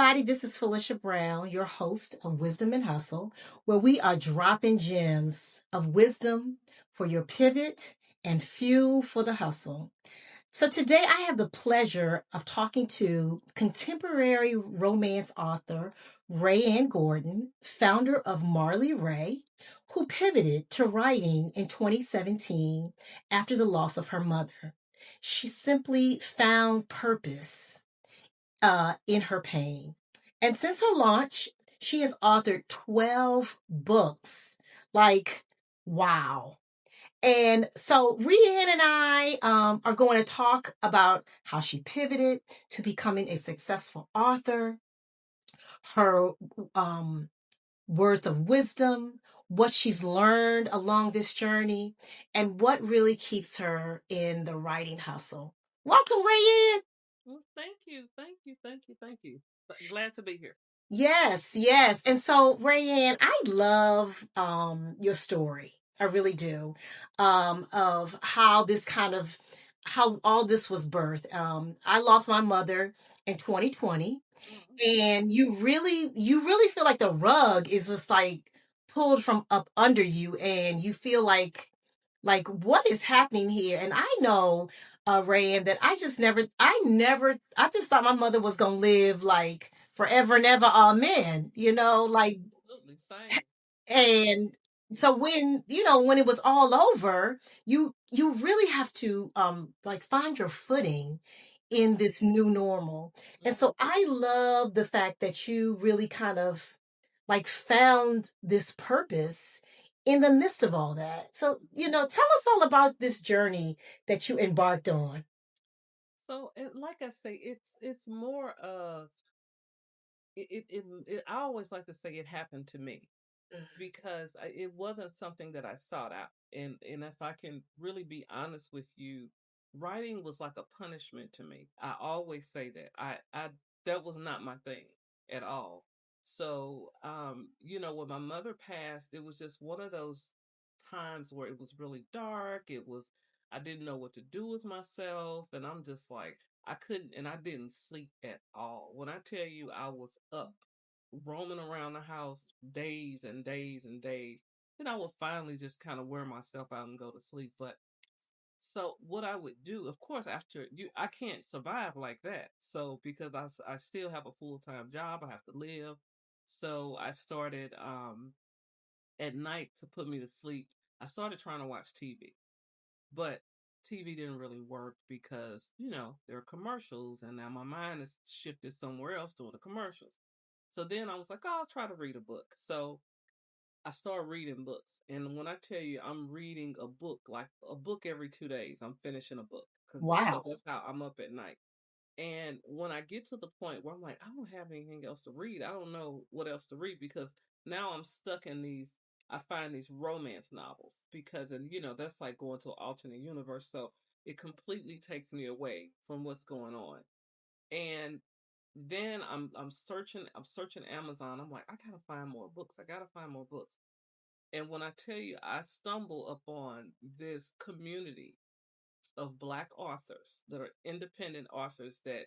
everybody. This is Felicia Brown, your host of Wisdom and Hustle, where we are dropping gems of wisdom for your pivot and fuel for the hustle. So, today I have the pleasure of talking to contemporary romance author Rae Ann Gorden, founder of Marlee Rae, who pivoted to writing in 2017 after the loss of her mother. She simply found purpose in her pain. And since her launch, she has authored 12 books. Like, wow. And so Rianne and I are going to talk about how she pivoted to becoming a successful author, her um, words of wisdom, what she's learned along this journey, and what really keeps her in the writing hustle. Welcome, Rianne. Well, thank you, thank you, thank you, thank you. Glad to be here. Yes, yes. And so, Rayanne, I love your story. I really do. Of how this kind of how all this was birthed. I lost my mother in 2020, Mhm. and you really feel like the rug is just like pulled from up under you, and you feel like what is happening here. And I know, Rayanne, that I just thought my mother was gonna live like forever and ever, amen, like. Absolutely, same. And so when it was all over, you really have to like find your footing in this new normal. And Mhm. so I love the fact that you really kind of like found this purpose in the midst of all that. So, tell us all about this journey that you embarked on. So, like I say, it's more of I always like to say it happened to me because it wasn't something that I sought out. And if I can really be honest with you, writing was like a punishment to me. I always say that. I that was not my thing at all. So, when my mother passed, it was just one of those times where it was really dark. I didn't know what to do with myself, and I'm just like I couldn't, and I didn't sleep at all. When I tell you I was up roaming around the house days and days and days. Then I would finally just kind of wear myself out and go to sleep. But so what I would do, of course, after I can't survive like that. So because I still have a full time job, I have to live. So I started at night to put me to sleep. I started trying to watch TV, but TV didn't really work because there are commercials, and now my mind is shifted somewhere else doing the commercials. So then I was like, oh, I'll try to read a book. So I started reading books. And when I tell you I'm reading a book, like a book every 2 days, I'm finishing a book because Wow. that's how I'm up at night. And when I get to the point where I'm like, I don't have anything else to read, I don't know what else to read because now I'm stuck in I find these romance novels because, and that's like going to an alternate universe. So it completely takes me away from what's going on. And then I'm searching Amazon. I'm like, I gotta find more books. I gotta find more books. And when I tell you, I stumble upon this community of Black authors that are independent authors that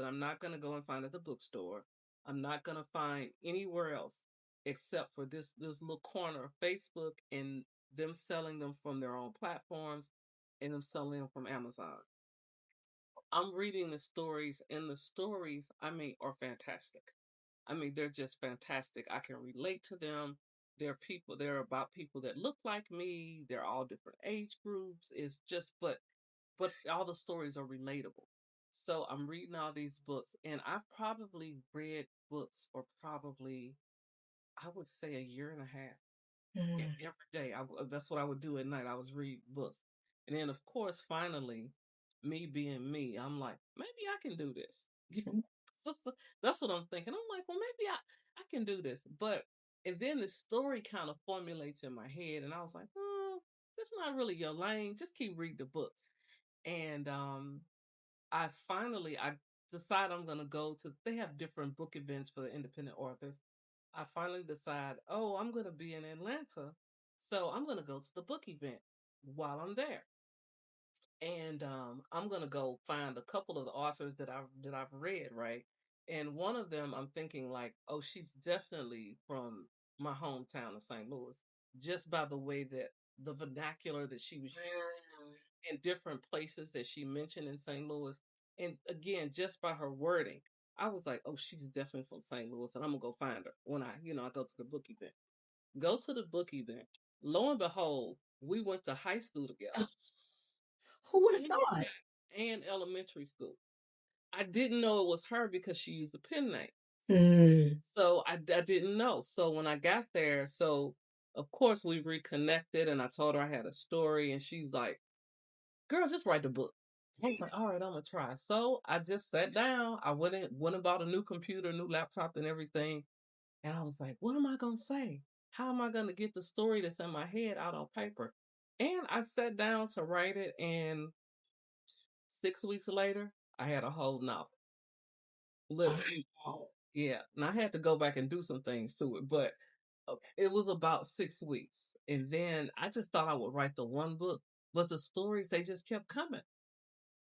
I'm not gonna go and find at the bookstore. I'm not gonna find anywhere else except for this little corner of Facebook and them selling them from their own platforms and them selling them from Amazon. I'm reading the stories, and the stories, I mean, are fantastic. I mean, they're just fantastic. I can relate to them. They're about people that look like me. They're all different age groups. It's just, but all the stories are relatable. So I'm reading all these books, and I've probably read books for probably, I would say, a year and a half. Mm. Every day. That's what I would do at night. I was read books. And then, of course, finally, me being me, I'm like, maybe I can do this. That's what I'm thinking. I'm like, well, maybe I can do this. And then the story kind of formulates in my head. And I was like, that's not really your lane. Just keep reading the books. And I decide I'm going to go to, they have different book events for the independent authors. I finally decide, oh, I'm going to be in Atlanta. So I'm going to go to the book event while I'm there. And I'm going to go find a couple of the authors that I've read, right? And one of them, I'm thinking like, oh, she's definitely from my hometown of St. Louis, just by the way that the vernacular that she was using in different places that she mentioned in St. Louis. And again, just by her wording, I was like, oh, she's definitely from St. Louis, and I'm gonna go find her when I go to the book event. Go to the book event. Lo and behold, we went to high school together, Who would have thought? and elementary school. I didn't know it was her because she used a pen name. Mm. So I didn't know. So when I got there, so of course we reconnected and I told her I had a story and she's like, girl, just write the book. I was like, all right, I'm gonna try. So I just sat down. I went and bought a new computer, new laptop and everything. And I was like, what am I gonna say? How am I gonna get the story that's in my head out on paper? And I sat down to write it and 6 weeks later, I had a whole novel. Literally. Wow. Yeah, and I had to go back and do some things to it, but it was about 6 weeks. And then I just thought I would write the one book, but the stories, they just kept coming.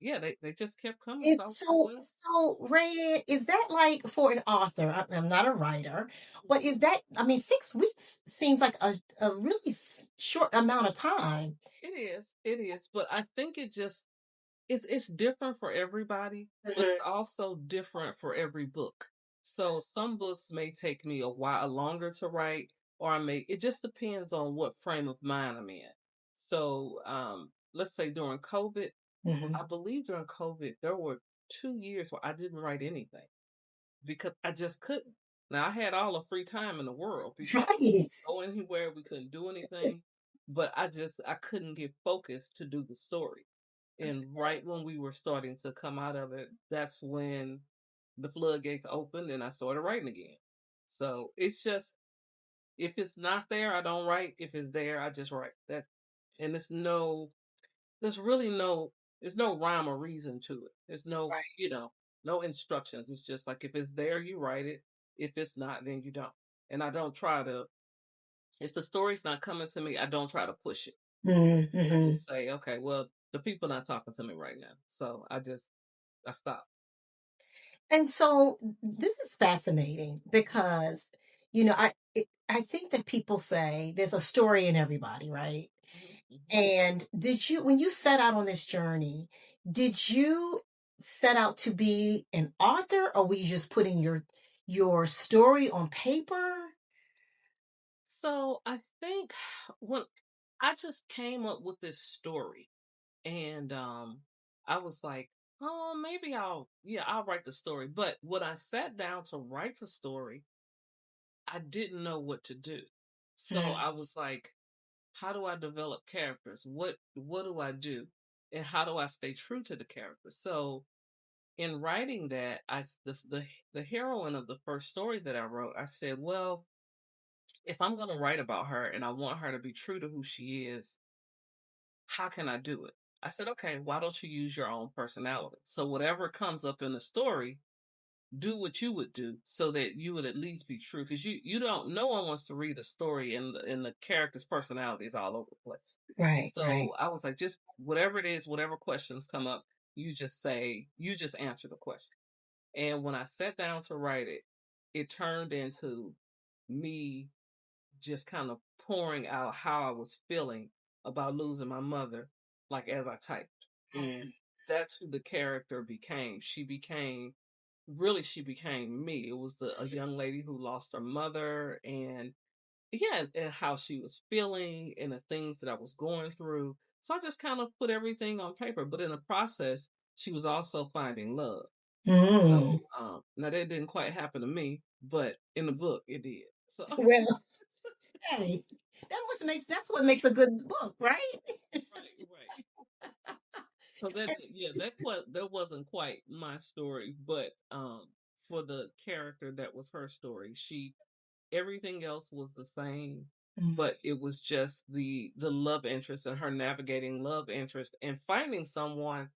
Yeah, they just kept coming. So I was like, So, well, so Ray, is that like for an author? I'm not a writer, but is that, I mean, 6 weeks seems like a really short amount of time. it is. But I think it's different for everybody, but it's also different for every book. So some books may take me a while longer to write, or I may it just depends on what frame of mind I'm in. So let's say during COVID, Mhm. I believe during COVID there were 2 years where I didn't write anything because I just couldn't. Now I had all the free time in the world because we Right. couldn't go anywhere, we couldn't do anything, but I couldn't get focused to do the story. And right when we were starting to come out of it, that's when the floodgates opened and I started writing again. So it's just if it's not there, I don't write. If it's there, I just write. That and there's really there's no rhyme or reason to it. There's no instructions. It's just like if it's there, you write it. If it's not, then you don't. And I don't try to if the story's not coming to me, I don't try to push it. I Mm-hmm. just say, okay, well, the people not talking to me right now. So I stop. And so this is fascinating because, I think that people say there's a story in everybody, right? Hmm. Hmm. And when you set out on this journey, did you set out to be an author, or were you just putting your story on paper? So I think when I just came up with this story and I was like, oh, maybe I'll write the story. But when I sat down to write the story, I didn't know what to do. So Mm. I was like, how do I develop characters? What do I do? And how do I stay true to the character? So in writing that, the heroine of the first story that I wrote, I said, well, if I'm going to write about her and I want her to be true to who she is, how can I do it? I said, okay, why don't you use your own personality? So whatever comes up in the story, do what you would do so that you would at least be true. Because you don't, no one wants to read a story and the character's personality is all over the place. Right, right. So I was like, just whatever it is, whatever questions come up, you just answer the question. And when I sat down to write it, it turned into me just kind of pouring out how I was feeling about losing my mother, like as I typed. And that's who the character became. She became me. It was a young lady who lost her mother and yeah, and how she was feeling and the things that I was going through. So I just kind of put everything on paper, but in the process, she was also finding love. Mm. So now that didn't quite happen to me, but in the book it did. So Well, hey, that's what makes a good book, right? right, right. So that yeah, that wasn't quite my story, but for the character that was her story. She everything else was the same, Mm. but it was just the love interest and her navigating love interest and finding someone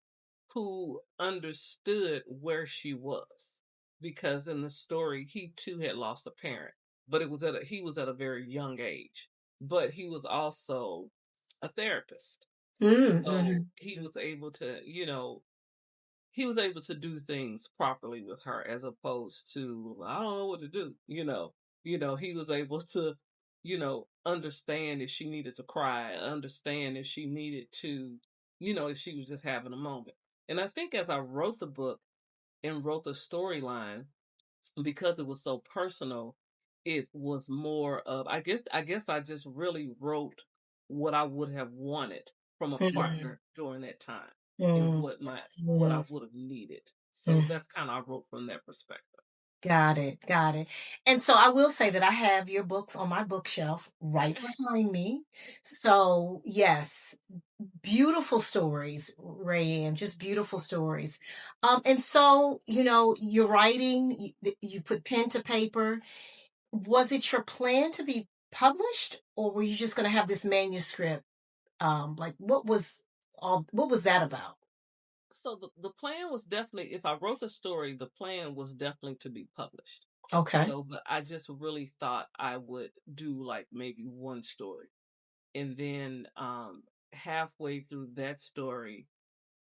who understood where she was. Because in the story, he too had lost a parent, but he was at a very young age. But he was also a therapist. Mm, So mhm. he was able to, he was able to do things properly with her as opposed to I don't know what to do. He was able to, understand if she needed to cry, understand if she needed to, if she was just having a moment. And I think as I wrote the book and wrote the storyline, because it was so personal, it was more of I guess I just really wrote what I would have wanted from a Mm, partner during that time and mm, what I mm, would have needed. So mm. that's kind of I wrote from that perspective. Got it. Got it. And so I will say that I have your books on my bookshelf right Okay. behind me. So, yes, beautiful stories, Rae Ann, just beautiful stories. And so, you're writing, you put pen to paper. Was it your plan to be published, or were you just going to have this manuscript? Like what was that about? So the plan was definitely if I wrote the story, the plan was definitely to be published. Okay. So, but I just really thought I would do like maybe one story. And then halfway through that story,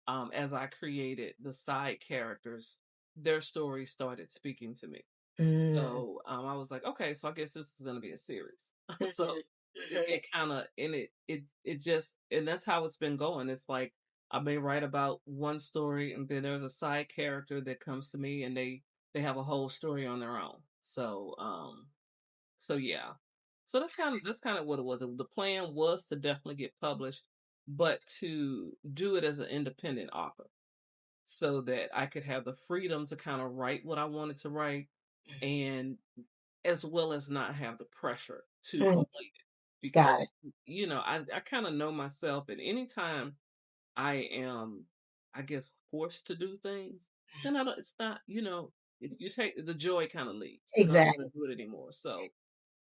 as I created the side characters, their stories started speaking to me. Mm, So I was like, okay, so I guess this is going to be a series. So mhm, mhm, it kind of and it just and that's how it's been going. It's like I may write about one story, and then there's a side character that comes to me, and they have a whole story on their own. So yeah. So that's kind of what it was. The plan was to definitely get published, but to do it as an independent author so that I could have the freedom to kind of write what I wanted to write and as well as not have the pressure to mm. complete it. Got it. Because, I kind of know myself and anytime I am, I guess, forced to do things, then I don't, it's not, you take the joy kind of leaves and I don't want Exactly. to do it anymore. So,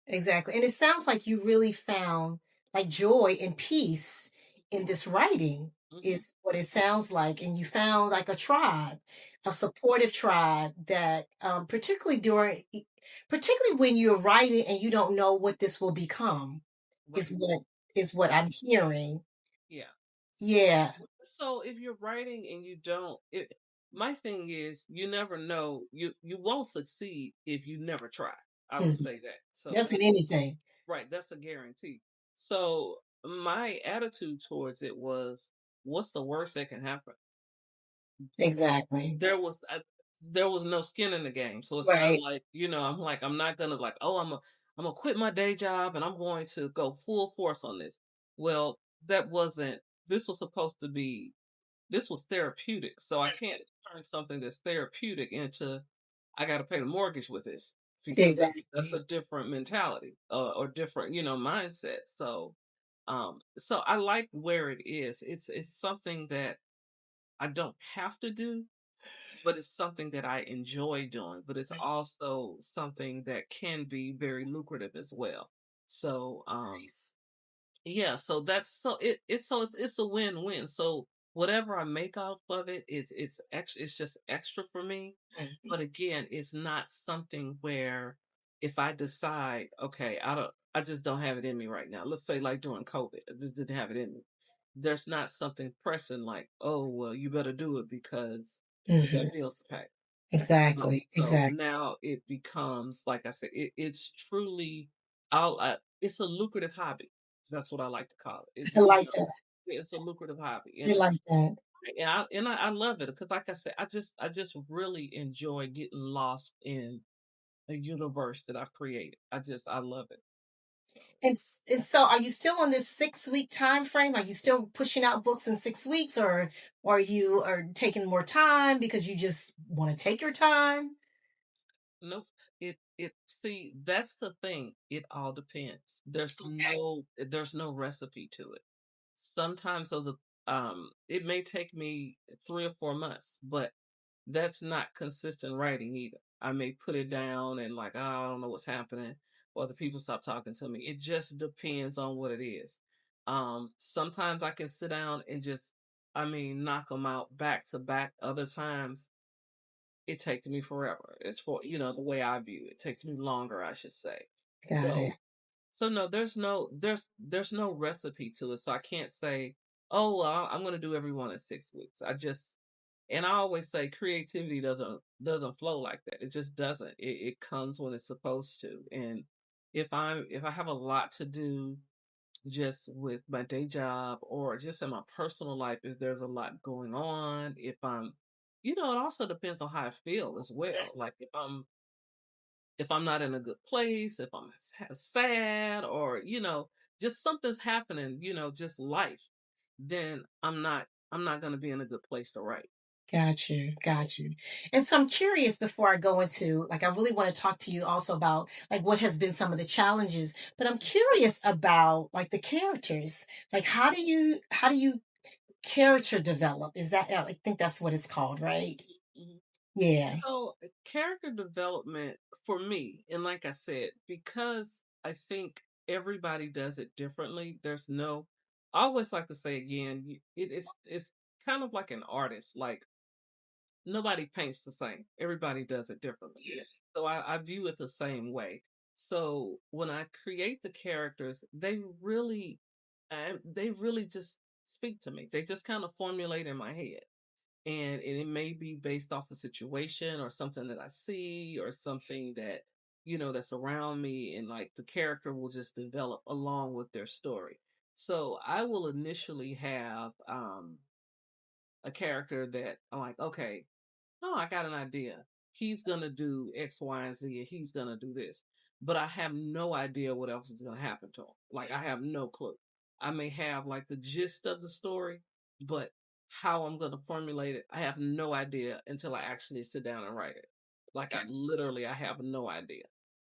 Exactly. And it sounds like you really found like joy and peace in this writing hmm is what it sounds like. And you found like a tribe, a supportive tribe that particularly when you're writing and you don't know what this will become is right. what I'm hearing. Yeah. Yeah. So if you're writing and you don't, my thing is you never know. You won't succeed if you never try. I would Mhm. say that. So That's in anything. right, that's a guarantee. So my attitude towards it was, what's the worst that can happen? Exactly. There was no skin in the game, so it's not Right. like I'm like I'm not gonna like I'm gonna quit my day job and I'm going to go full force on this. Well, that wasn't. This was supposed to be this was therapeutic. So I can't turn something that's therapeutic into I got to pay the mortgage with this because that's a Exactly. different mentality or different mindset. So I like where it is. It's something that I don't have to do, but it's something that I enjoy doing. But it's also something that can be very lucrative as well. So Nice. yeah, so that's it's a win-win. So whatever I make off of it is it's extra it's just extra for me. Mhm. But again, it's not something where if I decide, okay, I just don't have it in me right now. Let's say like during COVID, I just didn't have it in me. There's not something pressing like, oh well, you better do it because you got Mhm. bills to pay. Exactly. So Exactly. now it becomes, like I said, it's truly, it's a lucrative hobby. That's what I like to call it. I like that. It's a lucrative hobby, I like that. and I love it because, like I said, I just really enjoy getting lost in a universe that I've created. I love it. And so are you still on this 6-week time frame? Are you still pushing out books in 6 weeks, or you are taking more time because you just want to take your time? Nope. It see that's the thing. It all depends. Okay. There's no recipe to it. Sometimes so the it may take me 3 or 4 months, but that's not consistent writing either. I may put it down and like, oh, I don't know what's happening, or the people stop talking to me. It just depends on what it is. Sometimes I can sit down and just, knock them out back to back. Other times it takes me forever. It's for the way I view it. It takes me longer, I should say. Got it. So no, there's no recipe to it. So I can't say, oh, well, I'm going to do every one in 6 weeks. And I always say creativity doesn't flow like that. It just doesn't. It comes when it's supposed to. And if I have a lot to do just with my day job or just in my personal life, is there's a lot going on. If I'm, it also depends on how I feel as well. Like if I'm not in a good place, if I'm sad, or just something's happening, just life, then I'm not going to be in a good place to write. Got you, got you. And so I'm curious before I go into, like, I really want to talk to you also about like what has been some of the challenges, but I'm curious about like the characters. Like how do you character develop? Is that, I think that's what it's called, right? Mhm. Yeah. So, character development for me, and like I said, because I think everybody does it differently. I always like to say again, it's kind of like an artist. Like nobody paints the same. Everybody does it differently. Yeah. So I view it the same way. So when I create the characters, they really just speak to me. They just kind of formulate in my head, and it may be based off a situation or something that I see or something that that's around me, and like the character will just develop along with their story. So I will initially have a character that I'm like, okay, oh, I got an idea. He's gonna do X, Y, and Z, and he's gonna do this. But I have no idea what else is gonna happen to him. Like I have no clue. I may have like the gist of the story, but how I'm gonna formulate it, I have no idea until I actually sit down and write it. Like I have no idea.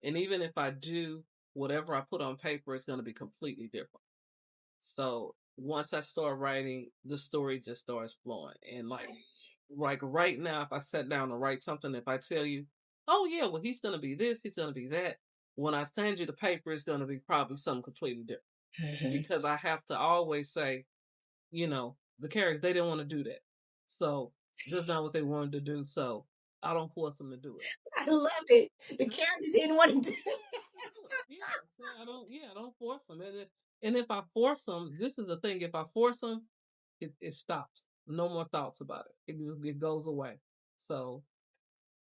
And even if I do, whatever I put on paper is gonna be completely different. So once I start writing, the story just starts flowing. And like right now, if I sat down to write something, if I tell you, oh yeah, well he's gonna be this, he's gonna be that. When I send you the paper, it's gonna be probably something completely different. Mhm. Because I have to always say, the characters they didn't want to do that. So that's not what they wanted to do. So I don't force them to do it. I love it. The You know? character didn't want to do Yeah, so I don't force them. And if I force them, this is the thing. If I force them, it stops. No more thoughts about it. It goes away. So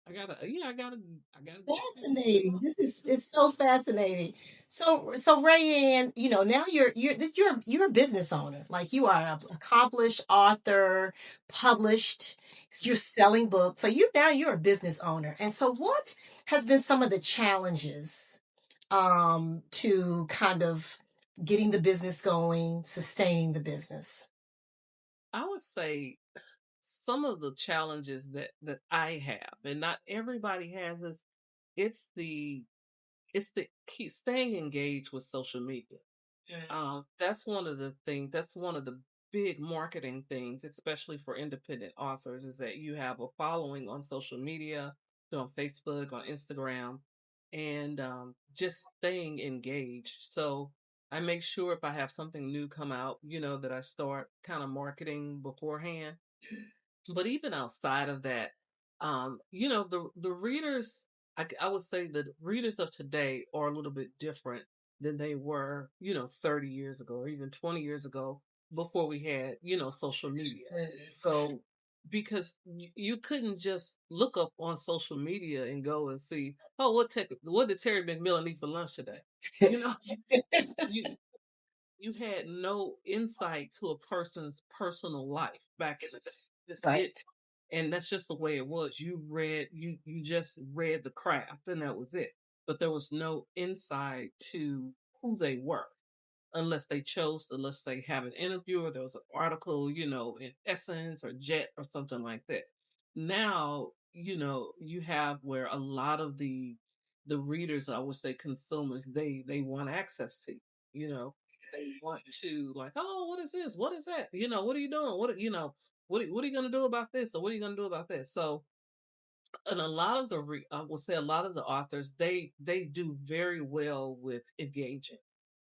I gotta get Fascinating. This is it's so fascinating. So Rae Ann, now you're a business owner. Like you are an accomplished author, published, you're selling books. So you're a business owner. And so what has been some of the challenges to kind of getting the business going, sustaining the business? I would say some of the challenges that I have, and not everybody has this. It's the it's the keep staying engaged with social media. That's one of the things. That's one of the big marketing things, especially for independent authors, is that you have a following on social media, on Facebook, on Instagram, and just staying engaged. So I make sure if I have something new come out, that I start kind of marketing beforehand. But even outside of that, the readers, I would say the readers of today are a little bit different than they were, 30 years ago or even 20 years ago before we had, social media. So because you couldn't just look up on social media and go and see, oh, what did Terry McMillan eat for lunch today? You know, you you had no insight to a person's personal life back in the day. Right. And that's just the way it was. You just read the craft and that was it. But there was no insight to who they were unless they have an interview or there was an article, in Essence or Jet or something like that. Now, you have where a lot of the readers, I would say consumers, they want access to, you know, they want to like, oh, what is this? What is that? What are you doing? What are you gonna do about this? Or what are you gonna do about this? So, and a lot of I will say a lot of the authors, they do very well with engaging,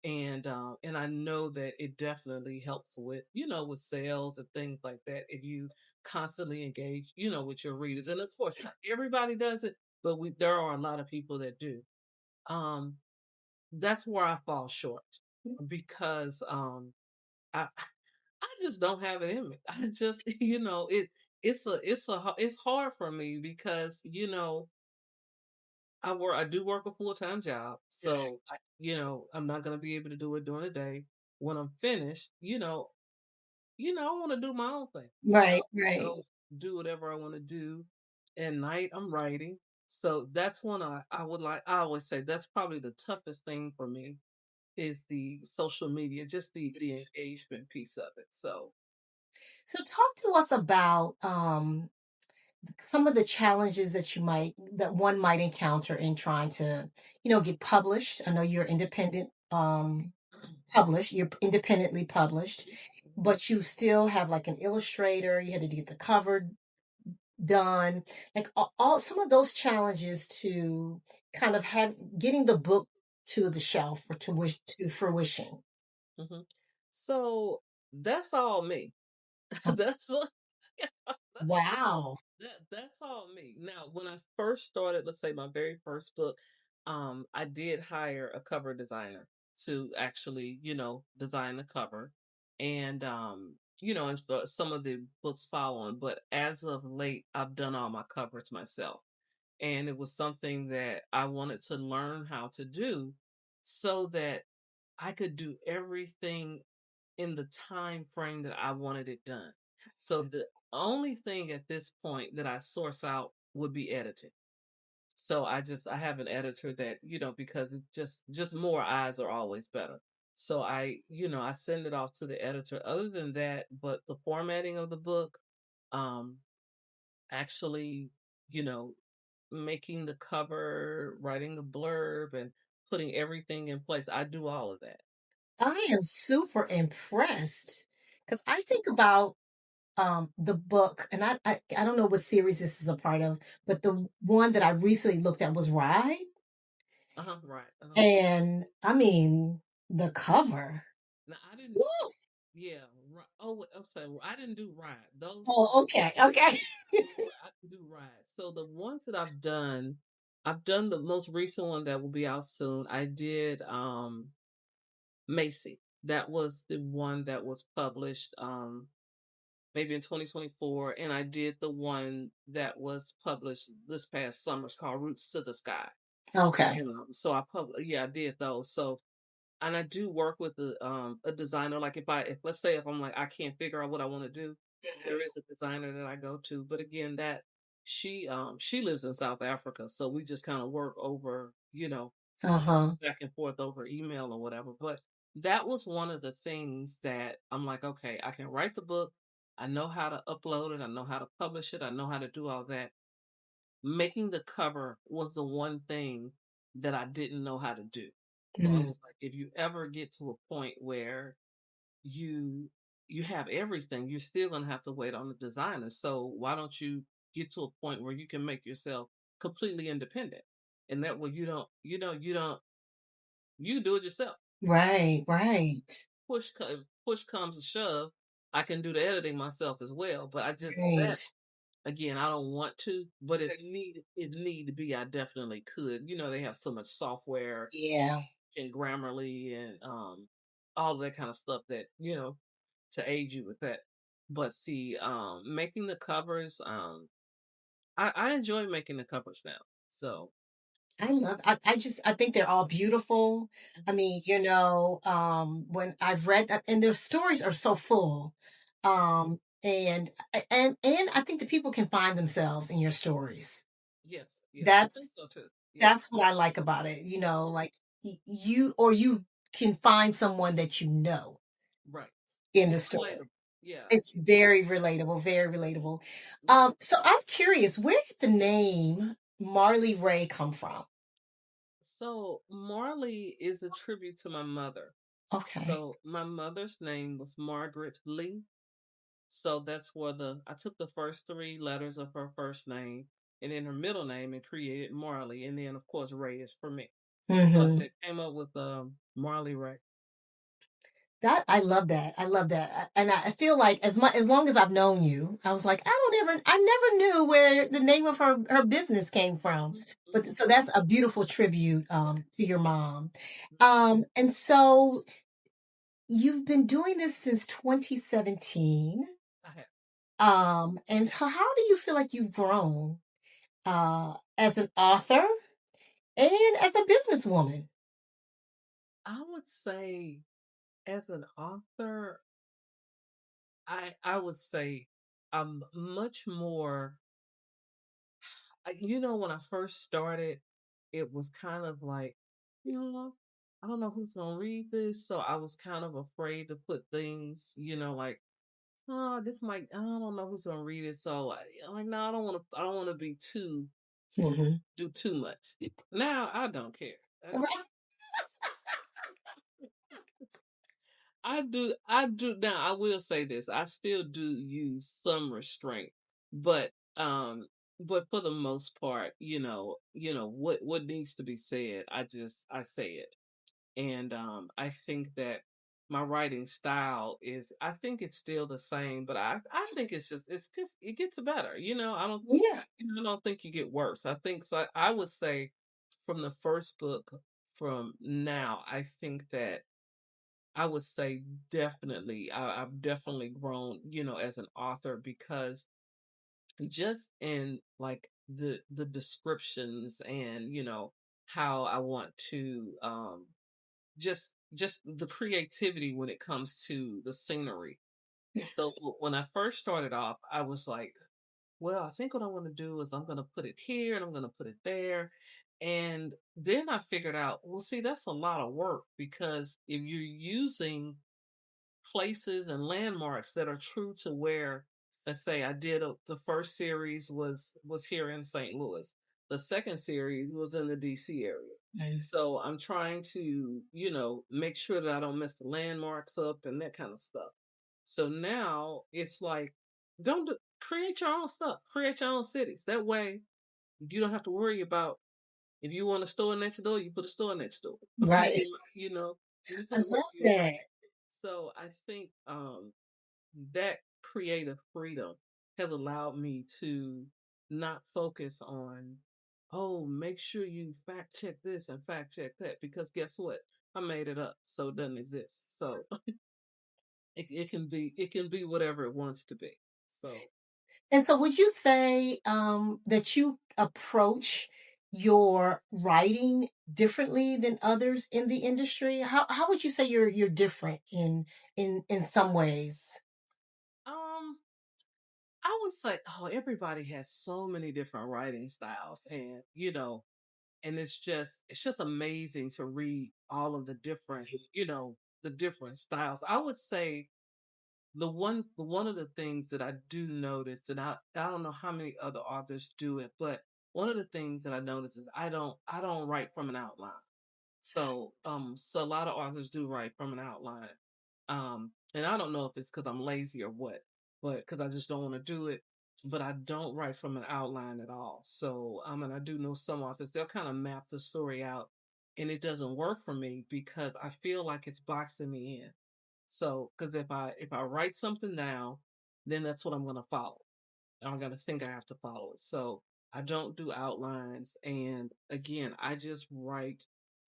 and I know that it definitely helps with with sales and things like that if you constantly engage with your readers. And of course, not everybody does it, but there are a lot of people that do. Um, that's where I fall short because I just don't have it in me. I just it. it's hard for me because I do work a full-time job, so I'm not gonna be able to do it during the day. When I'm finished, I want to do my own thing. I Right, want to right. go do whatever I want to do. At night, I'm writing, so that's when I would like. I always say that's probably the toughest thing for me is the social media, just the engagement piece of it. So, So talk to us about some of the challenges that one might encounter in trying to, get published. I know you're independent published, you're independently published, mhm, but you still have like an illustrator, you had to get the cover done, like all some of those challenges to kind of have getting the book to the shelf or to fruition. mhm. So that's all me. Oh, that's wow. that's all me. Now, when I first started, let's say my very first book, I did hire a cover designer to actually, design the cover, and some of the books following. But as of late, I've done all my covers myself, and it was something that I wanted to learn how to do, so that I could do everything in the time frame that I wanted it done. So the only thing at this point that I source out would be editing. So I have an editor that, because it just more eyes are always better. So I send it off to the editor. Other than that, but the formatting of the book, um, actually, you know, making the cover, writing the blurb, and putting everything in place, I do all of that. I am super impressed because I think about the book, and I don't know what series this is a part of, but the one that I recently looked at was Rye, Right. and I mean the cover. Now I didn't. Woo! Yeah. Oh, I'm sorry. I didn't do ride. Those. Oh, okay, okay. I didn't do ride. So the ones that I've done the most recent one that will be out soon. I did Macy. That was the one that was published maybe in 2024, and I did the one that was published this past summer. It's called Roots to the Sky. Okay. And so I did those. So and I do work with a designer. Like if let's say if I'm like I can't figure out what I want to do, there is a designer that I go to. But again, that she lives in South Africa, so we just kind of work over Uh-huh. back and forth over email or whatever. But that was one of the things that I'm like, okay, I can write the book. I know how to upload it. I know how to publish it. I know how to do all that. Making the cover was the one thing that I didn't know how to do. So I Mhm. was like, if you ever get to a point where you you have everything, you're still gonna have to wait on the designer. So why don't you get to a point where you can make yourself completely independent? And that way you do it yourself. Right, right, Push comes to shove, I can do the editing myself as well. But I just that right. again, I don't want to, but if it need to be, I definitely could. They have so much software Yeah. and Grammarly and all of that kind of stuff that to aid you with that. But the making the covers, I enjoy making the covers now. So I think they're all beautiful. I mhm, mean, when I've read that, and their stories are so full. And I think that people can find themselves in your stories. yes, yes, I think That's so too. Yeah, that's what I like about it. mhm, Like you can find someone that you know right. in the It's story. relatable. Yeah. It's very relatable, very relatable. Mhm. So I'm curious, where did the name Marlee Rae come from? So Marley is a tribute to my mother. Okay. So my mother's name was Margaret Lee. So that's where I took the first three letters of her first name and then her middle name and created Marley. And then of course Ray is for me. So I Hmm. said came up with Marley Ray. That I love that. I love that. And I feel like as long as I've known you, I was like, I never knew where the name of her business came from. Mhm, But mhm, so that's a beautiful tribute to your mom. mhm. And so you've been doing this since 2017. I have. And so how do you feel like you've grown as an author and as a businesswoman? I would say as an author, I would say I'm much more. When I first started, it was kind of like, you know, I don't know who's gonna read this, so I was kind of afraid to put things, like, oh, this might, I don't know who's gonna read it, so I'm like, no, I don't want to be too Hmm. do too much. Now I don't care. Right. I do now. I will say this. I still do use some restraint, but um, but for the most part, what needs to be said, I say it, and I think that my writing style is, I think it's still the same, but I think it's just it gets better. Yeah. I don't think you get worse. I think so. I would say from the first book from now, I think that I would say definitely, I've definitely grown, as an author because just in like the descriptions and how I want to just the creativity when it comes to the scenery. So when I first started off, I was like, well, I think what I want to do is I'm going to put it here and I'm going to put it there. And then I figured out, well, see, that's a lot of work because if you're using places and landmarks that are true to where, let's say I did the first series was here in St. Louis. The second series was in the DC area. Nice. So I'm trying to, make sure that I don't mess the landmarks up and that kind of stuff. So now it's like, create your own stuff, create your own cities. That way you don't have to worry about, if you want a store next door, you put a store next door. Right. you know, you I can love worry about. that. So I think that creative freedom has allowed me to not focus on, oh, make sure you fact check this and fact check that, because guess what? I made it up, so it doesn't exist. So it can be whatever it wants to be. So And so, would you say that you approach your writing differently than others in the industry? How would you say you're different in some ways? um I would say, oh, everybody has so many different writing styles, and and it's just amazing to read all of the different styles. I would say one of the things that I do notice, and I don't know how many other authors do it, but one of the things that I notice is I don't write from an outline. So a lot of authors do write from an outline. And I don't know if it's because I'm lazy or what, but because I just don't want to do it. But I don't write from an outline at all. So, and I do know some authors, they'll kind of map the story out, and it doesn't work for me because I feel like it's boxing me in. So, because if I write something down, then that's what I'm gonna follow. I'm gonna think I have to follow it. So I don't do outlines, and again, I just write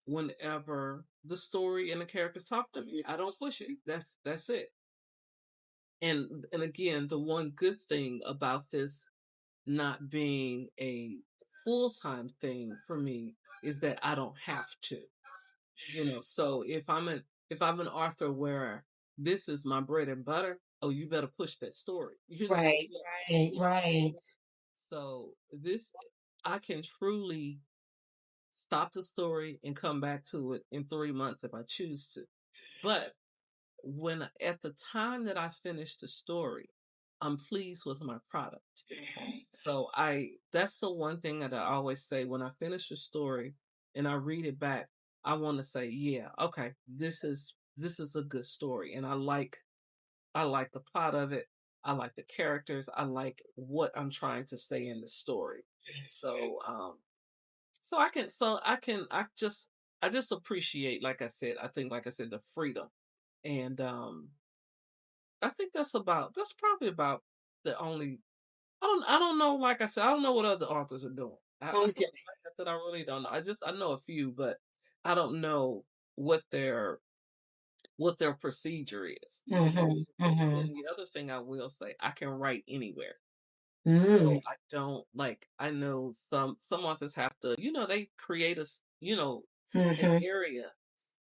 whenever the story and the characters talk to me. I don't push it. That's it. And again, the one good thing about this not being a full-time thing for me is that I don't have to. So if I'm an author where this is my bread and butter, oh, you better push that story. Right, right, right. So this, I can truly stop the story and come back to it in 3 months if I choose to. But when at the time that I finish the story, I'm pleased with my product. Okay. So that's the one thing that I always say when I finish a story and I read it back, I want to say, yeah, okay, this is a good story, and I like the plot of it. I like the characters. I like what I'm trying to say in the story. So I just appreciate, like I said, the freedom. And I think that's probably about the only. I don't know, like I said, I don't know what other authors are doing. Okay. Like I said, I really don't know. I know a few, but I don't know what their what their procedure is. And the other thing I will say, I can write anywhere. So I don't like. I know some authors have to, they create an area,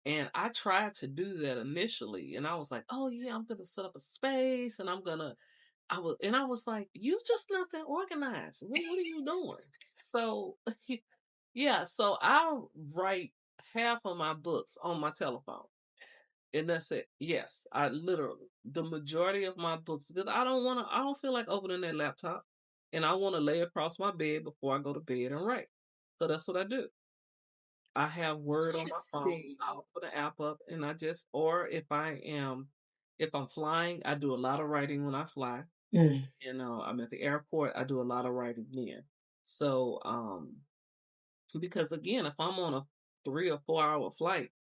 and I tried to do that initially, and I was like, oh yeah, I'm gonna set up a space, and I was like, you just not that organized. What are you doing? So yeah, so I'll write half of my books on my telephone. And that's it. Yes, I literally the majority of my books because I don't feel like opening that laptop, and I want to lay across my bed before I go to bed and write. So that's what I do. I have Word on my phone. I'll put the app up, and I just or if I'm flying, I do a lot of writing when I fly. I'm at the airport, I do a lot of writing then. So because again, if I'm on a 3 or 4 hour flight,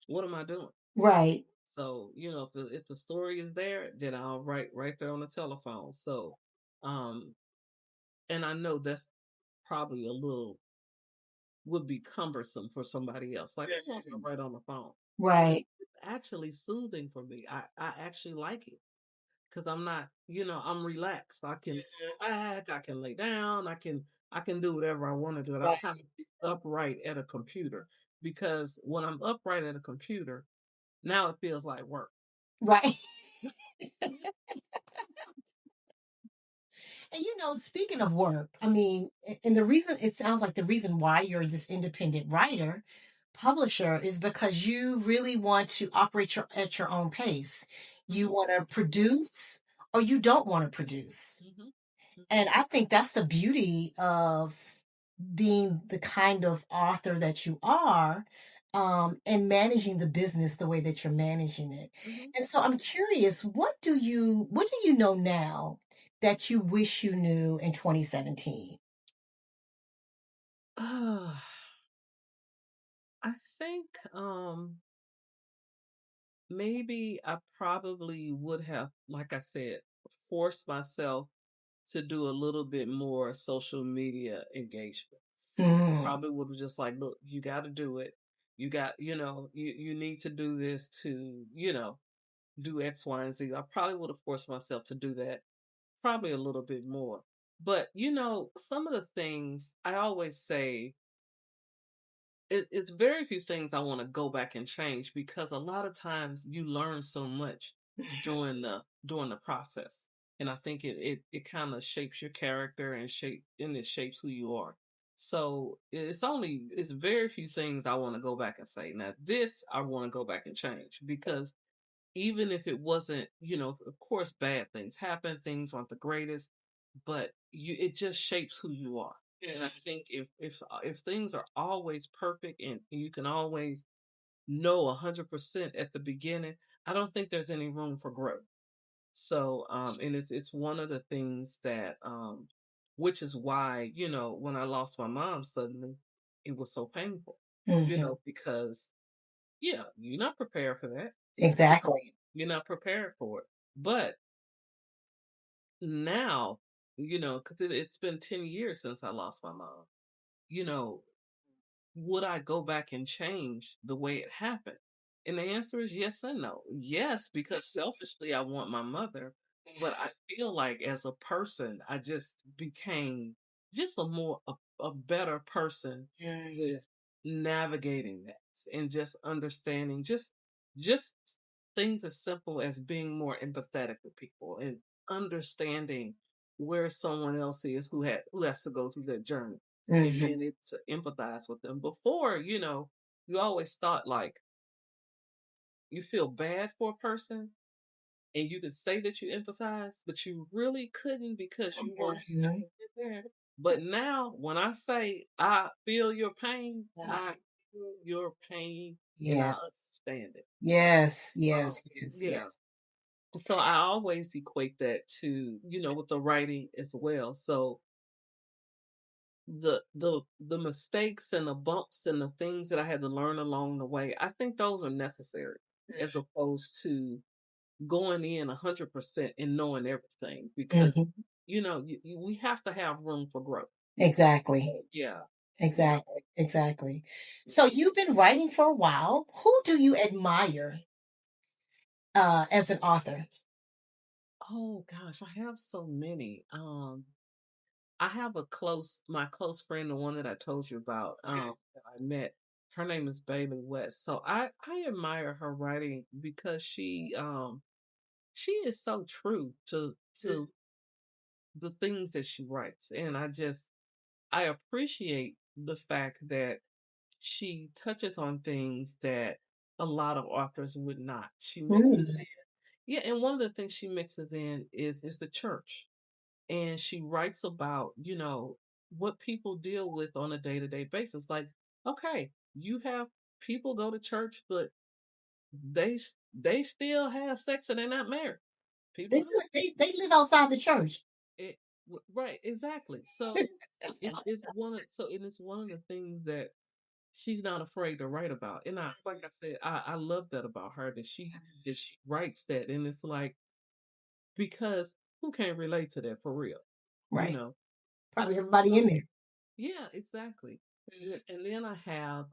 what am I doing? Right. So, if the story is there, then I'll write right there on the telephone. So, um, and I know that's probably a little would be cumbersome for somebody else. Like, I want to write on the phone. Right. It's actually soothing for me. I actually like it because I'm not, I'm relaxed. I can sit back, I can lay down, I can do whatever I want to do. I don't have to be upright at a computer because when I'm upright at a computer, now it feels like work. Right. And speaking of work, I mean, and the reason it sounds like the reason why you're this independent writer, publisher is because you really want to operate at your own pace. You want to produce or you don't want to produce. And I think that's the beauty of being the kind of author that you are, and managing the business the way that you're managing it. And so I'm curious, what do you know now that you wish you knew in 2017? I think maybe I probably would have, like I said, forced myself to do a little bit more social media engagement. Probably would have just like, look, you got to do it. You got, you need to do this to, do X, Y, and Z. I probably would have forced myself to do that probably a little bit more. But, some of the things I always say, it's very few things I want to go back and change because a lot of times you learn so much during the process, and I think it kind of shapes your character and it shapes who you are. So it's very few things I want to go back and say. Now this I want to go back and change because even if it wasn't, of course, bad things happen, things aren't the greatest, but it just shapes who you are. And I think if things are always perfect and you can always know 100% at the beginning, I don't think there's any room for growth. So, and it's one of the things that, which is why when I lost my mom suddenly, it was so painful. Because yeah, you're not prepared for that. Exactly. You're not prepared for it. But now, because it's been 10 years since I lost my mom, you know, would I go back and change the way it happened? And the answer is yes and no. Yes, because selfishly I want my mother, but I feel like as a person, I just became just a better person with navigating that and just understanding just things as simple as being more empathetic with people and understanding where someone else is who has to go through that journey and being able to empathize with them. Before, you always thought like you feel bad for a person and you could say that you empathize, but you really couldn't because you weren't there. But now when I say I feel your pain, I feel your pain and I Yes. understand it. Yes. Yes. Yes. Yeah. Yes. So I always equate that to, with the writing as well. So the mistakes and the bumps and the things that I had to learn along the way, I think those are necessary as opposed to going in 100% and knowing everything because we have to have room for growth. Exactly. Yeah. Exactly. Exactly. So you've been writing for a while. Who do you admire? as an author? Oh gosh, I have so many. I have my close friend, the one that I told you about, that I met. Her name is Bailey West. So I admire her writing because she is so true to the things that she writes, and I appreciate the fact that she touches on things that a lot of authors would not. She mixes Mm. in, yeah, and one of the things she mixes in is the church, and she writes about what people deal with on a day to day basis. Like, okay, you have people go to church, but they still have sex and they're not married. They People do still, they live outside the church. it, right, exactly. So it's one of the things that she's not afraid to write about. And like I said, I love that about her that she writes that, and it's like, because who can't relate to that for real, you Right. know? Probably everybody in So there. yeah, exactly. And then I have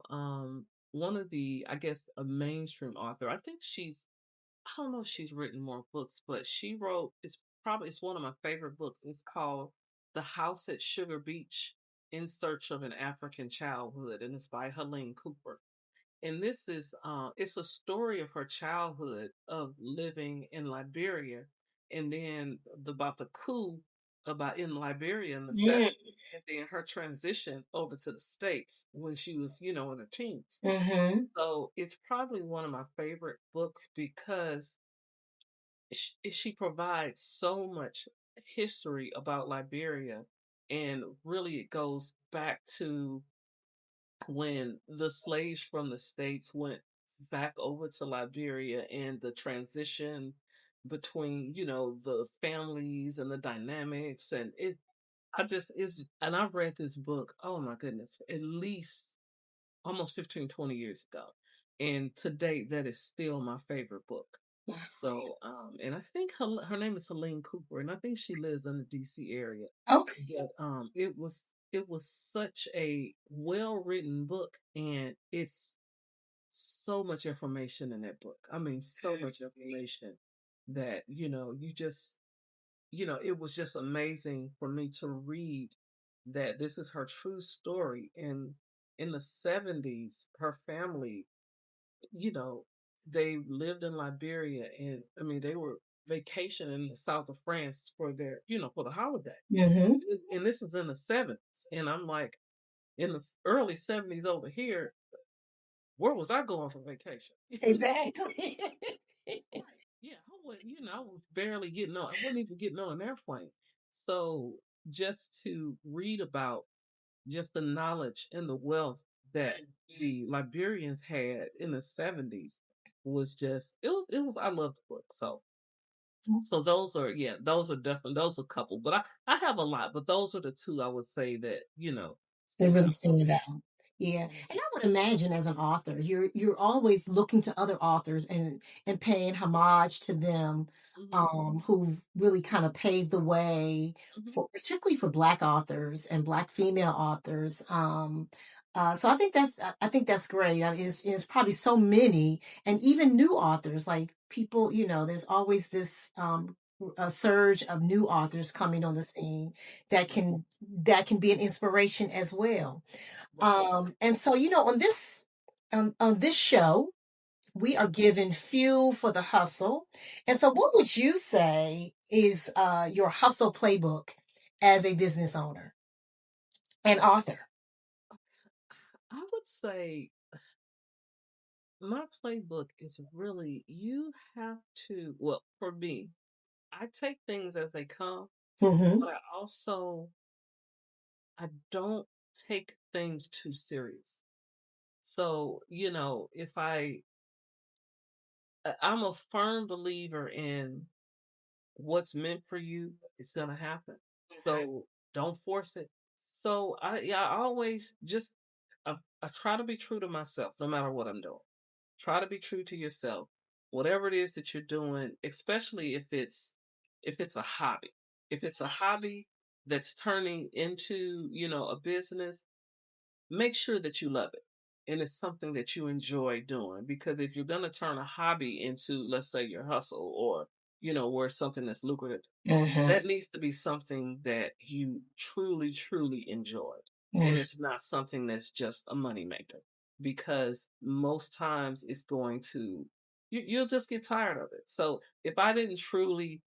one of the, I guess, a mainstream author. I don't know if she's written more books, but she wrote, it's one of my favorite books. It's called The House at Sugar Beach: In Search of an African Childhood, and it's by Helene Cooper. And this is it's a story of her childhood of living in Liberia, and then about the coup about in Liberia in the Mm. 70s, and then her transition over to the States when she was, in her teens. Mm-hmm. So it's probably one of my favorite books because she provides so much history about Liberia, and really it goes back to when the slaves from the States went back over to Liberia, and the transition between, the families and the dynamics, and and I've read this book, oh my goodness, at least almost 15, 20 years ago. And to date, that is still my favorite book. So, and I think her name is Helene Cooper, and I think she lives in the DC area. Okay. But it was such a well written book, and it's so much information in that book. I mean, so much information that you just it was just amazing for me to read that this is her true story. And in the 70s, her family, you know, they lived in Liberia, and I mean, they were vacationing in the south of France for for the holiday. Mm-hmm. And this is in the 70s. And I'm like, in the early 70s over here, where was I going for vacation? Exactly. Right. Yeah, I was barely getting on. I wasn't even getting on an airplane. So just to read about just the knowledge and the wealth that the Liberians had in the 70s was just it was I love the book. So those are definitely, those are a couple. But I have a lot, but those are the two I would say that, They stick really out for stand out. Yeah. me. And I would imagine as an author, you're always looking to other authors and paying homage to them, Hmm. who really kind of paved the way Hmm. for, particularly for Black authors and Black female authors. So I think that's great. I mean, it's probably so many, and even new authors, like people, there's always this a surge of new authors coming on the scene that Right. can be an inspiration as well. Right. And so, on this show, we are given fuel for the hustle. And so, what would you say is your hustle playbook as a business owner and author? I would say my playbook is really, you have to, well, for me, I take things as they come, Mm-hmm. but I don't take things too serious. So, if I'm a firm believer in what's meant for you, it's gonna happen. So don't force it. So I always just I try to be true to myself no matter what I'm doing. Try to be true to yourself. Whatever it is that you're doing, especially if it's a hobby. If it's a hobby that's turning into, a business, make sure that you love it. and it's something that you enjoy doing. Because if you're going to turn a hobby into, let's say, your hustle, or where it's something that's lucrative, that needs to be something that you truly, truly enjoy. And it's not something that's just a moneymaker. Because most times it's going to, you'll just get tired of it. So if I didn't truly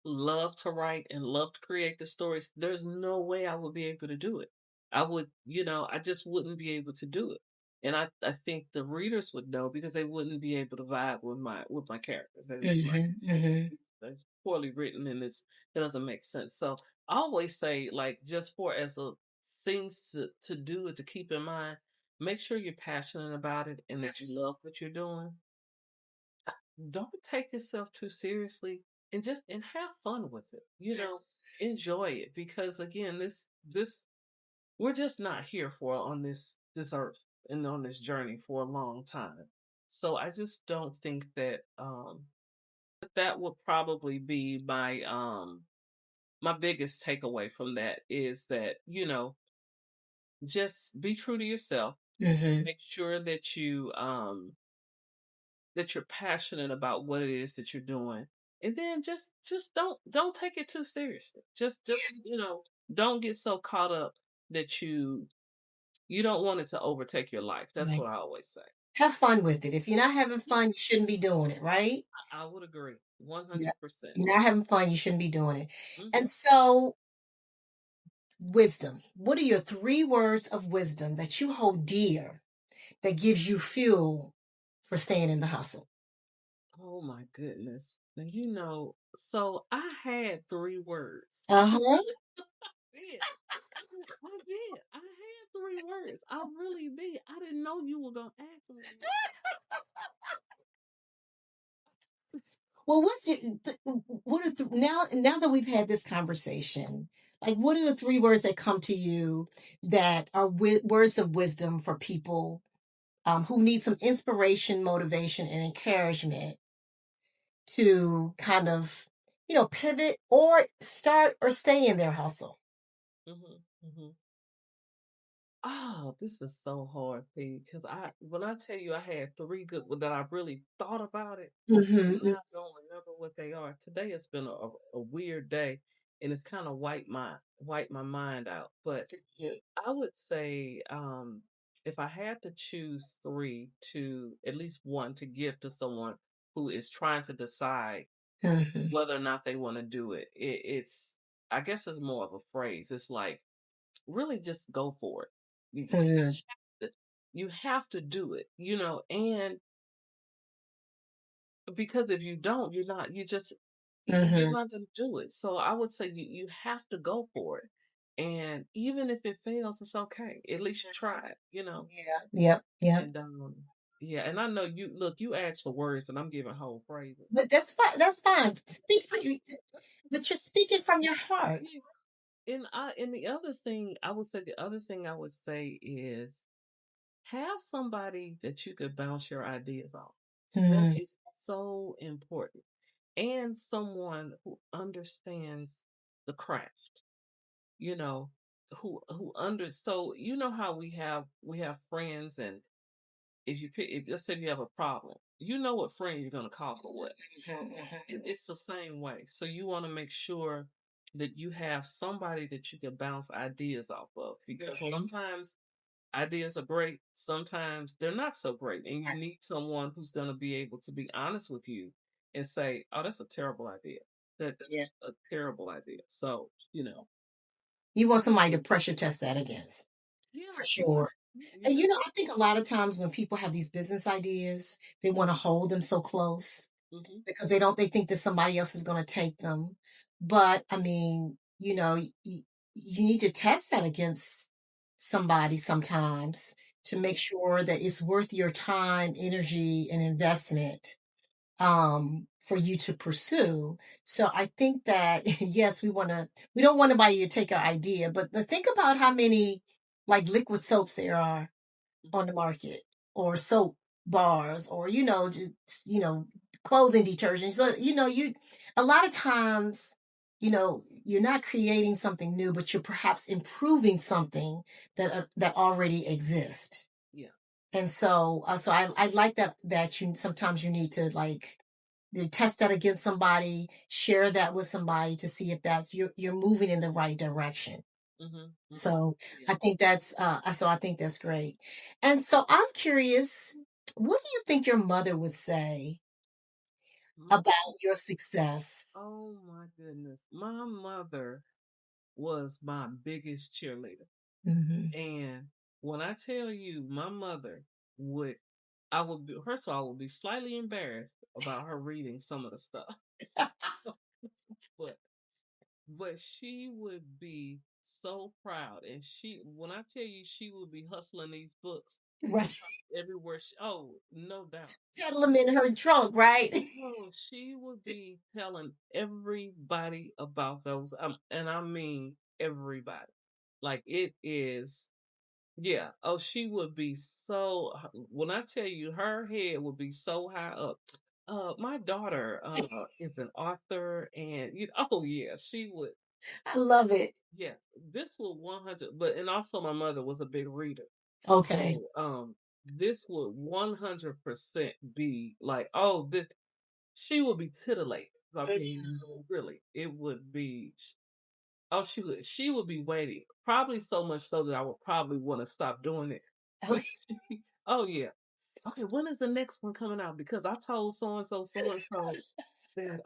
love to write and love to create the stories, there's no way I would be able to do it. I would, I just wouldn't be able to do it. And I think the readers would know, because they wouldn't be able to vibe with my characters. They'd be like, that's poorly written, and it doesn't make sense. So I always say, like, just for as a things to do and to keep in mind, make sure you're passionate about it and that you love what you're doing. Don't take yourself too seriously, and have fun with it. Enjoy it, because again, this we're just not here for on this earth and on this journey for a long time. So I just don't think that would probably be my biggest takeaway from that, is that just be true to yourself. Make sure that you're passionate about what it is that you're doing, and then just don't take it too seriously. Just don't get so caught up that you don't want it to overtake your life. That's Right. what I always say. Have fun with it. If you're not having fun, you shouldn't be doing it, right? I would agree Yeah. 100%. You're not having fun, you shouldn't be doing it. Hmm. And so, wisdom. What are your 3 words of wisdom that you hold dear that gives you fuel for staying in the hustle? Oh my goodness. Now so I had 3 words. Uh-huh. Did. I did. I had 3 words. I really did. I didn't know you were gonna ask me. Well, what are now that we've had this conversation, like what are the 3 words that come to you that are words of wisdom for people who need some inspiration, motivation, and encouragement to kind of, pivot or start or stay in their hustle? Hmm. Hmm. Oh, this is so hard, P. Because when I tell you I had 3 good that I really thought about it, Mm-hmm. I don't remember what they are. Today has been a weird day, and it's kind of wiped my mind out. But I would say, if I had to choose three, to at least one to give to someone who is trying to decide Mm-hmm. whether or not they want to do it, it's, I guess it's more of a phrase. It's like, really just go for it. Mm-hmm. You have to do it, and because if you don't, you're Mm-hmm. not going to do it. So I would say you have to go for it. And even if it fails, it's okay. At least you tried. Yeah. Yep. Yep. And yeah, and I know you asked for words, and I'm giving whole phrases. But that's fine. That's fine. Speak for you, but you're speaking from your heart. Yeah. And the other thing I would say is, have somebody that you could bounce your ideas off. That Mm-hmm. is so important. And someone who understands the craft, you know, so how we have friends, and if let's say you have a problem, what friend you're gonna call for what. It's the same way. So you want to make sure that you have somebody that you can bounce ideas off of, because sometimes ideas are great, sometimes they're not so great, and you need someone who's going to be able to be honest with you and say, "Oh, that's a terrible idea. That's Yeah. a terrible idea." So, You want somebody to pressure test that against, yeah, for sure. you And do. I think a lot of times when people have these business ideas, they want to hold them so close Hmm. because they think that somebody else is going to take them. But I mean, you need to test that against somebody sometimes to make sure that it's worth your time, energy, and investment for you to pursue. So I think that yes, we don't want anybody to take our idea, but think about how many like liquid soaps there are on the market, or soap bars, or just clothing detergent. So you a lot of times you're not creating something new, but you're perhaps improving something that already exists. Yeah, And so I like that you sometimes you need to like you test that against somebody, share that with somebody to see if that's you're moving in the right direction. Mhm. Mhm. So Yeah. I think that's great. And so I'm curious, what do you think your mother would say My about your success? Oh my goodness. My mother was my biggest cheerleader. Hmm. And when I tell you my mother would I would be first of all I would be slightly embarrassed about her reading some of the stuff. but but she would be so proud, and she when I tell you she would be hustling these books Right. everywhere oh, no doubt. Pedal them in her trunk, right? Oh, she would be telling everybody about those, and I mean everybody. Like it is, yeah. Oh, she would be so. When I tell you, her head would be so high up. My daughter is an author, and oh yeah, she would. I love it. Yeah, this will 100. But and also my mother was a big reader, Okay. so this would 100% be like, oh, this she would be titillated. I mean, really, it would be. Oh, she would be waiting. Probably so much so that I would probably want to stop doing it. But oh yeah. Okay, when is the next one coming out? Because I told so and so that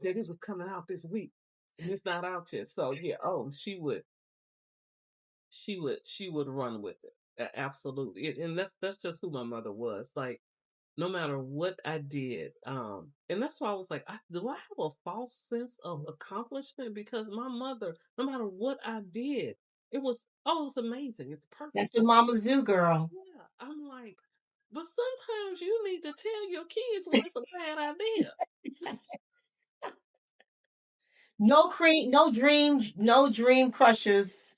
it was coming out this week. And it's not out yet. So yeah, oh she would run with it. Absolutely. And that's just who my mother was. Like no matter what I did. And that's why I was like, do I have a false sense of accomplishment? Because my mother, no matter what I did, it's amazing. It's That's perfect. what mamas do, girl. Yeah. I'm like, but sometimes you need to tell your kids when it's a bad idea. No dream crushers.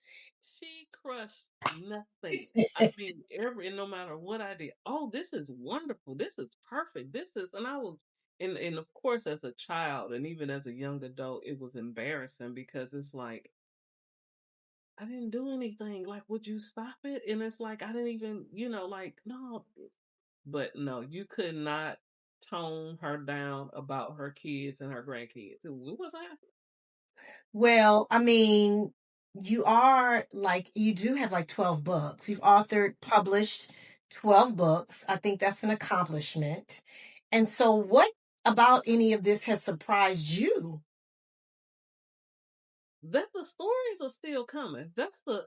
She crushed nothing. I mean, and no matter what I did, oh, this is wonderful. This is perfect. And I was, and of course, as a child and even as a young adult, it was embarrassing because it's like, I didn't do anything. Like, would you stop it? And it's like, I didn't even, like, no. But no, you could not tone her down about her kids and her grandkids. It was happening. Well, I mean, you do have like 12 books. You've authored, published 12 books. I think that's an accomplishment. And so, what about any of this has surprised you? That the stories are still coming. That's the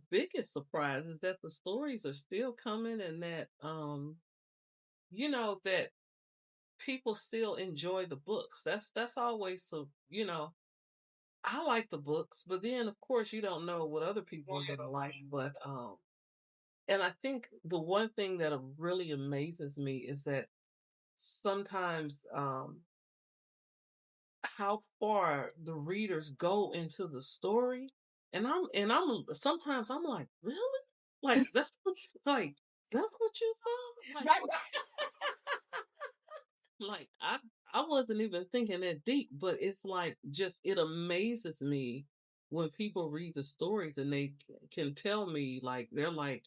biggest surprise is that the stories are still coming and that that people still enjoy the books. That's always so I like the books, but then of course you don't know what other people are gonna like. But and I think the one thing that really amazes me is that sometimes how far the readers go into the story. And I'm sometimes I'm like, really? Like like that's what you saw? Right. Like I wasn't even thinking that deep, but it's like just it amazes me when people read the stories and they can tell me like they're like,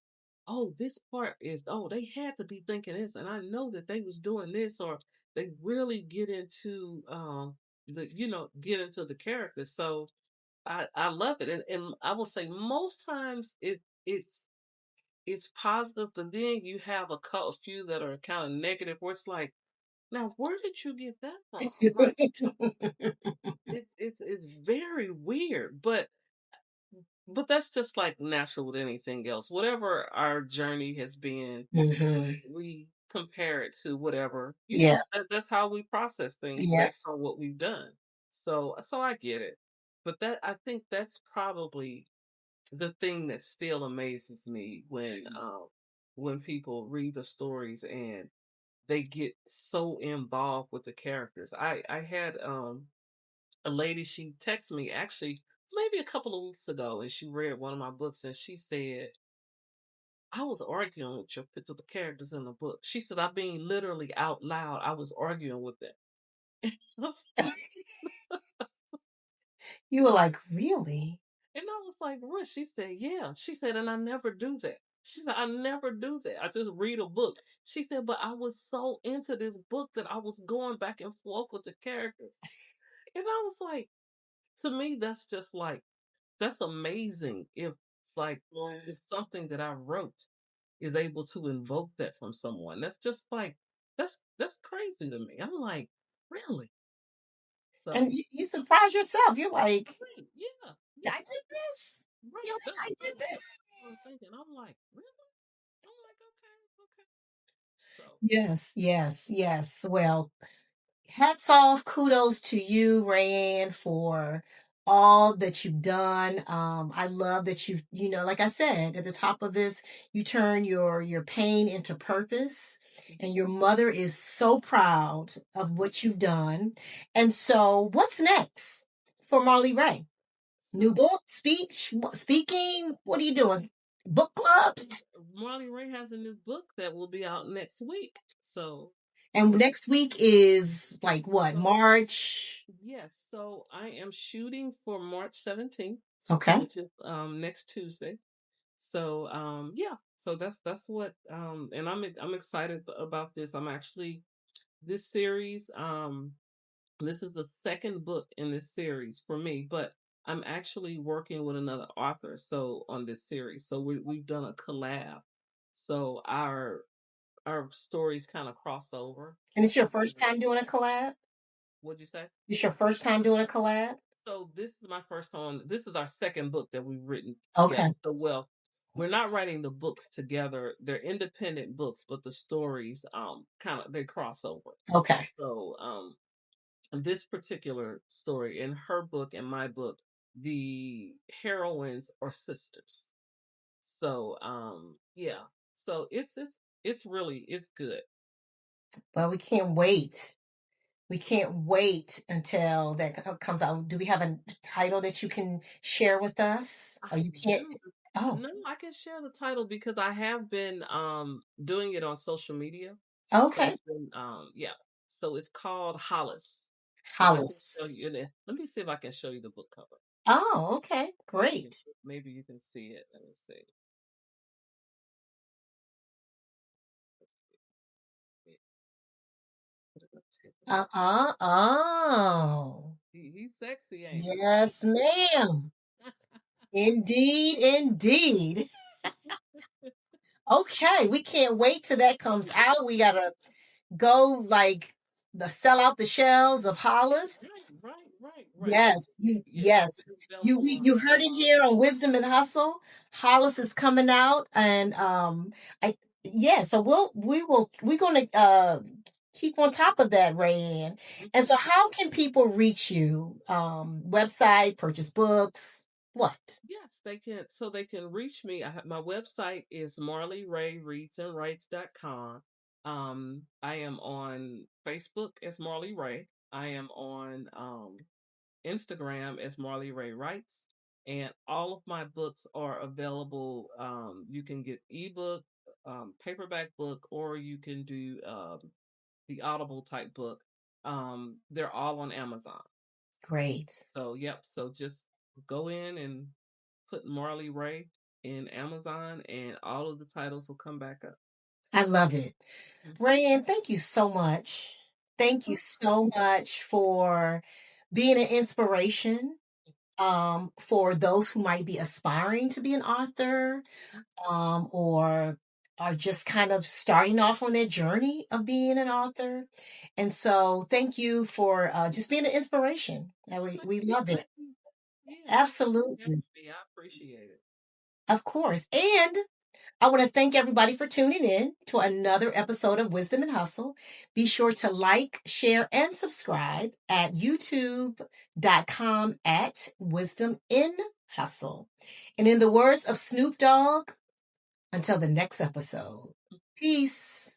oh, this part is they had to be thinking this, and I know that they was doing this, or they really get into get into the characters. So I love it, and I will say most times it's positive, but then you have a few that are kind of negative, where it's like, now where did you get that from? Like it's very weird, but that's just like natural with anything else. Whatever our journey has been, Hmm. we compare it to whatever Yeah. that's how we process things Yeah. based on what we've done. So I get it, but that I think that's probably the thing that still amazes me when people read the stories and they get so involved with the characters. I had a lady, she texted me actually maybe a couple of weeks ago, and she read one of my books, and she said, I was arguing with the characters in the book. She said, I mean literally out loud, I was arguing with them. You were like, really? And I was like, what? She said, yeah. She said, and I never do that. She said, I never do that. I just read a book. She said, but I was so into this book that I was going back and forth with the characters. And I was like, to me, that's just like, that's amazing if like if something that I wrote is able to invoke that from someone. That's just like that's crazy to me. I'm like, really? And So you surprise yourself. You're like, right, yeah, I yeah, did this. right. You're like, I did That's this. what I'm thinking. I'm like, really? I'm like, okay, okay. So Yes, yes, yes. Well, hats off, kudos to you, Rae Ann, for all that you've done. I love that like I said at the top of this, you turn your pain into purpose, and your mother is so proud of what you've done. And so, what's next for Marlee Rae? New so book, speaking. What are you doing? Book clubs? Marlee Rae has a new book that will be out next week. So And we're next week is like what? so March? yes. So I am shooting for March 17th, Okay. which is next Tuesday. So yeah. So that's what and I'm excited about this. I'm actually this series this is the second book in this series for me, but I'm actually working with another author so on this series. So we've done a collab. So our stories kind of cross over. And it's your So, first time doing a collab? what'd you say? It's your first time doing a collab? So this is my first one. This is our second book that we've written Okay. together. So well, we're not writing the books together. They're independent books, but the stories kind of they cross over. Okay. So this particular story in her book and my book, the heroines are sisters. So yeah. So it's really it's good. Well, we can't wait. We can't wait until that comes out. Do we have a title that you can share with us? Or I you can't? do. Oh, No, I can share the title because I have been doing it on social media. So okay. it's been yeah. So it's called Hollis. And I can show Hollis. you let me see if I can show you the book cover. Oh, okay. Maybe Great. maybe you can see it. Let me see. Oh. He's sexy, ain't he? Yes, ma'am. Indeed, indeed. Okay, we can't wait till that comes out. We gotta go like the sell out the shelves of Hollis. Right. Yes, Yeah, yes. it's available on You heard it here on Wisdom and Hustle. Hollis is coming out, and I yeah. So we're gonna keep on top of that, Rayanne. And Mhm. so, how can people reach you? Website, purchase books, what? Yes, they can. So they can reach me. My website is Marlee Rae Reads and Writes.com. I am on Facebook as Marlee Rae. I am on Instagram as Marlee Rae Writes. And all of my books are available. You can get ebook, paperback book, or you can do the Audible type book. They're all on Amazon. Great. So, yep. So just go in and put Marlee Rae in Amazon, and all of the titles will come back up. I love it. Mhm. Rayanne, thank you so much. Thank you Oh, so much for being an inspiration for those who might be aspiring to be an author or are just kind of starting off on their journey of being an author. And so thank you for just being an inspiration. And thank we you. love it. Thank you. Yeah, thank you for having Absolutely. me. I appreciate it. Of course. And I want to thank everybody for tuning in to another episode of Wisdom and Hustle. Be sure to like, share, and subscribe at youtube.com at Wisdom in Hustle. And in the words of Snoop Dogg, until the next episode, peace.